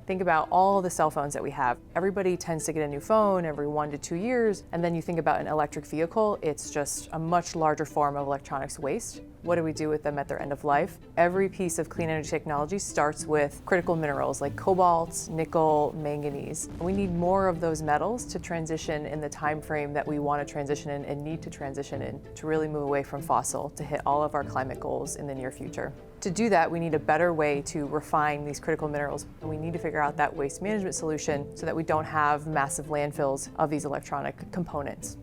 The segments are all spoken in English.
Think about all the cell phones that we have. Everybody tends to get a new phone every 1 to 2 years, and then you think about an electric vehicle, it's just a much larger form of electronics waste. What do we do with them at their end of life? Every piece of clean energy technology starts with critical minerals like cobalt, nickel, manganese. We need more of those metals to transition in the time frame that we want to transition in and need to transition in to really move away from fossil to hit all of our climate goals in the near future. To do that, we need a better way to refine these critical minerals. And we need to figure out that waste management solution so that we don't have massive landfills of these electronic components.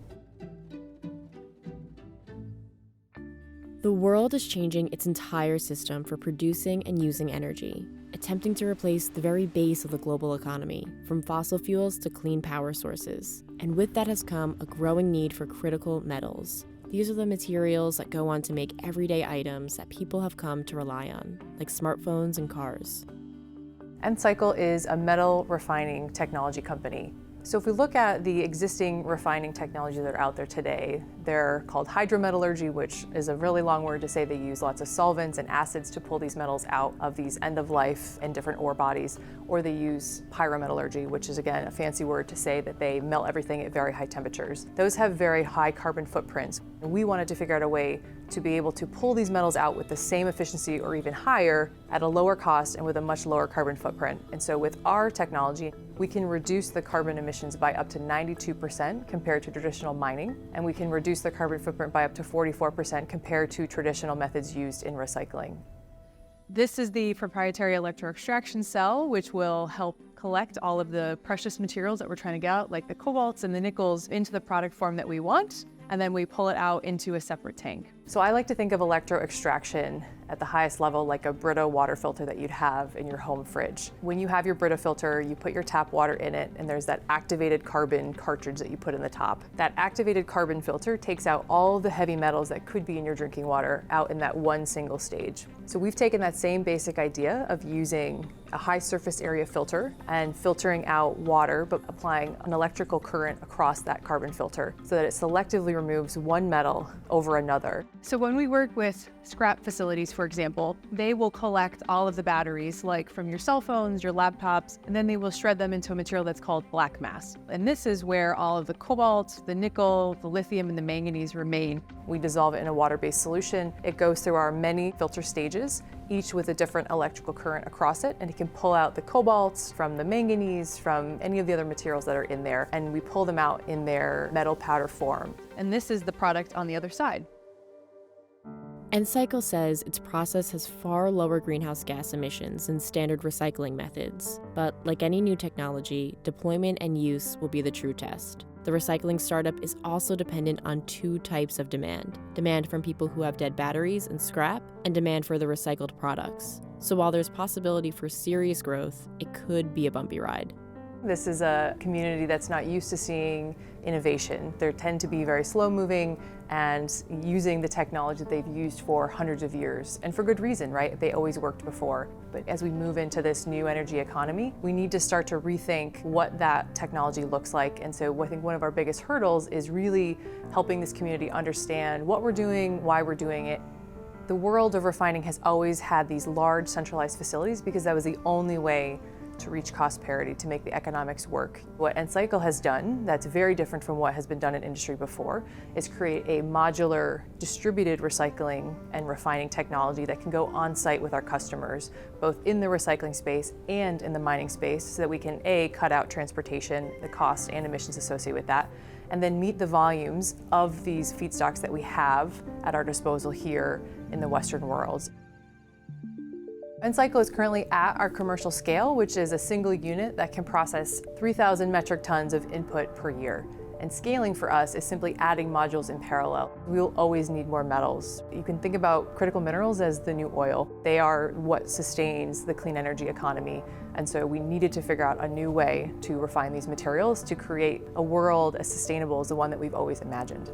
The world is changing its entire system for producing and using energy, attempting to replace the very base of the global economy, from fossil fuels to clean power sources. And with that has come a growing need for critical metals. These are the materials that go on to make everyday items that people have come to rely on, like smartphones and cars. Nth Cycle is a metal refining technology company. So if we look at the existing refining technologies that are out there today, they're called hydrometallurgy, which is a really long word to say they use lots of solvents and acids to pull these metals out of these end of life and different ore bodies, or they use pyrometallurgy, which is again a fancy word to say that they melt everything at very high temperatures. Those have very high carbon footprints. And we wanted to figure out a way to be able to pull these metals out with the same efficiency or even higher at a lower cost and with a much lower carbon footprint. And so with our technology, we can reduce the carbon emissions by up to 92% compared to traditional mining, and we can reduce the carbon footprint by up to 44% compared to traditional methods used in recycling. This is the proprietary Electro Extraction cell, which will help collect all of the precious materials that we're trying to get out, like the cobalts and the nickels, into the product form that we want, and then we pull it out into a separate tank. So I like to think of Electro Extraction at the highest level like a Brita water filter that you'd have in your home fridge. When you have your Brita filter, you put your tap water in it, and there's that activated carbon cartridge that you put in the top. That activated carbon filter takes out all the heavy metals that could be in your drinking water out in that one single stage. So we've taken that same basic idea of using a high surface area filter and filtering out water, but applying an electrical current across that carbon filter so that it selectively removes one metal over another. So when we work with scrap facilities, for example, they will collect all of the batteries, like from your cell phones, your laptops, and then they will shred them into a material that's called black mass. And this is where all of the cobalt, the nickel, the lithium, and the manganese remain. We dissolve it in a water-based solution. It goes through our many filter stages, each with a different electrical current across it, and it can pull out the cobalt from the manganese, from any of the other materials that are in there, and we pull them out in their metal powder form. And this is the product on the other side. Nth Cycle says its process has far lower greenhouse gas emissions than standard recycling methods. But like any new technology, deployment and use will be the true test. The recycling startup is also dependent on two types of demand. Demand from people who have dead batteries and scrap, and demand for the recycled products. So while there's possibility for serious growth, it could be a bumpy ride. This is a community that's not used to seeing innovation. They tend to be very slow-moving and using the technology that they've used for hundreds of years, and for good reason, right? They always worked before. But as we move into this new energy economy, we need to start to rethink what that technology looks like. And so I think one of our biggest hurdles is really helping this community understand what we're doing, why we're doing it. The world of refining has always had these large centralized facilities because that was the only way to reach cost parity, to make the economics work. What Nth Cycle has done, that's very different from what has been done in industry before, is create a modular, distributed recycling and refining technology that can go on site with our customers, both in the recycling space and in the mining space, so that we can A, cut out transportation, the cost and emissions associated with that, and then meet the volumes of these feedstocks that we have at our disposal here in the Western world. Nth Cycle is currently at our commercial scale, which is a single unit that can process 3,000 metric tons of input per year. And scaling for us is simply adding modules in parallel. We will always need more metals. You can think about critical minerals as the new oil. They are what sustains the clean energy economy. And so we needed to figure out a new way to refine these materials to create a world as sustainable as the one that we've always imagined.